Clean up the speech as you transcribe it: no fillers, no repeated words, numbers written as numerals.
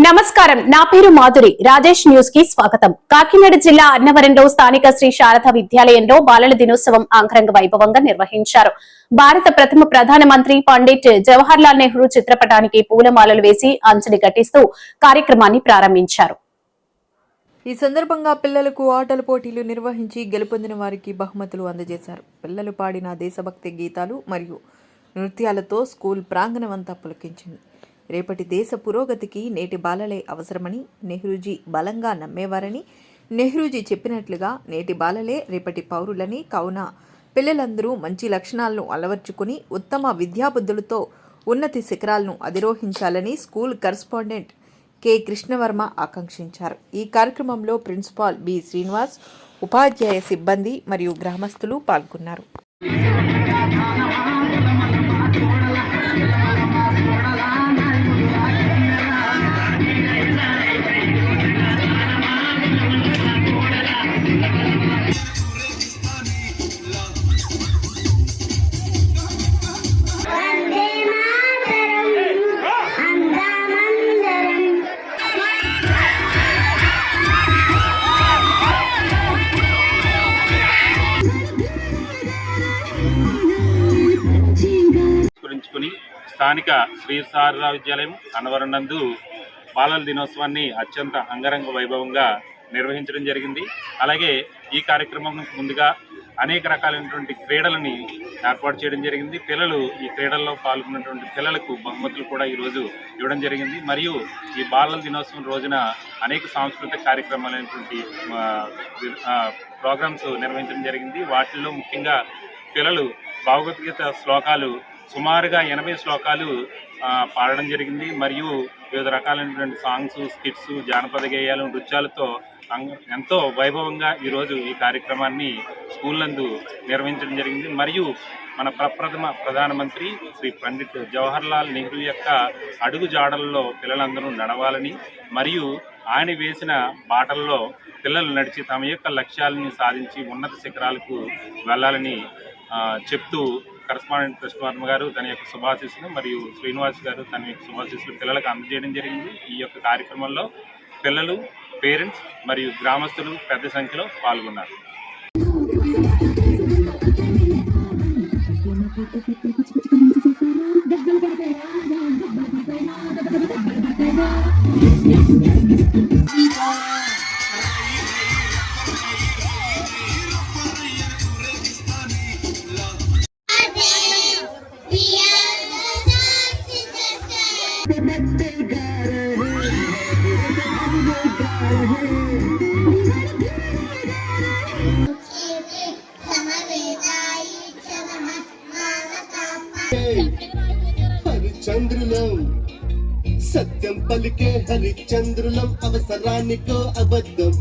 నమస్కారం, నా పేరు మాధురి. రాజేష్ న్యూస్ కి స్వాగతం. కాకినాడ జిల్లా అన్నవరంలో స్థానిక శ్రీ శారద విద్యాలయంలో బాలల దినోత్సవం అంగరంగ వైభవంగా నిర్వహించారు. భారత ప్రథమ ప్రధానమంత్రి పండిట్ జవహర్ లాల్ నెహ్రూ చిత్రపటానికి పూలమాలలు వేసి అంజలి ఘటిస్తూ కార్యక్రమాన్ని ప్రారంభించారు. ఈ సందర్భంగా పిల్లలకు ఆటల పోటీలు నిర్వహించి గెలుపొందిన వారికి బహుమతులు అందజేశారు. పిల్లలు పాడిన దేశభక్తి గీతాలు మరియు నృత్యాలతో స్కూల్ ప్రాంగణమంతా పులకించింది. రేపటి దేశ పురోగతికి నేటి బాలలే అవసరమని నెహ్రూజీ బలంగా నమ్మేవారని, నెహ్రూజీ చెప్పినట్లుగా నేటి బాలలే రేపటి పౌరులని, కావున పిల్లలందరూ మంచి లక్షణాలను అలవర్చుకుని ఉత్తమ విద్యాబుద్ధులతో ఉన్నతి శిఖరాలను అధిరోహించాలని స్కూల్ కరెస్పాండెంట్ కె కృష్ణవర్మ ఆకాంక్షించారు. ఈ కార్యక్రమంలో ప్రిన్సిపాల్ బి శ్రీనివాస్, ఉపాధ్యాయ సిబ్బంది మరియు గ్రామస్తులు పాల్గొన్నారు. స్థానిక శ్రీ శారదా విద్యాలయం అన్నవరం నందు బాలల దినోత్సవాన్ని అత్యంత అంగరంగ వైభవంగా నిర్వహించడం జరిగింది. అలాగే ఈ కార్యక్రమం ముందుగా అనేక రకాలైనటువంటి క్రీడలని ఏర్పాటు చేయడం జరిగింది. పిల్లలు ఈ క్రీడల్లో పాల్గొన్నటువంటి పిల్లలకు బహుమతులు కూడా ఈరోజు ఇవ్వడం జరిగింది. మరియు ఈ బాలల దినోత్సవం రోజున అనేక సాంస్కృతిక కార్యక్రమాలైనటువంటి ప్రోగ్రామ్స్ నిర్వహించడం జరిగింది. వాటిల్లో ముఖ్యంగా పిల్లలు భగవద్గీత శ్లోకాలు సుమారుగా 80 శ్లోకాలు పాడడం జరిగింది. మరియు వివిధ రకాలైనటువంటి సాంగ్స్, స్కిట్స్, జానపద గేయాలు, నృత్యాలతో ఎంతో వైభవంగా ఈరోజు ఈ కార్యక్రమాన్ని స్కూల్ నందు నిర్వహించడం జరిగింది. మరియు మన ప్రప్రథమ ప్రధానమంత్రి శ్రీ పండిట్ జవహర్ లాల్ నెహ్రూ యొక్క అడుగు జాడల్లో పిల్లలందరూ నడవాలని, మరియు ఆయన వేసిన బాటల్లో పిల్లలు నడిచి తమ యొక్క లక్ష్యాలని సాధించి ఉన్నత శిఖరాలకు వెళ్ళాలని చెప్తూ కరెస్పాండెంట్ కృష్ణవర్మ గారు తన యొక్క శుభాశీస్సులు, మరియు శ్రీనివాస్ గారు తన యొక్క శుభాశీస్సులు పిల్లలకు అందజేయడం జరిగింది. ఈ యొక్క కార్యక్రమంలో పిల్లలు, పేరెంట్స్ మరియు గ్రామస్తులు పెద్ద సంఖ్యలో పాల్గొన్నారు. హరిచంద్రులం సత్యం పలికే హరిచంద్రులం అవసరానికో అబద్ధం.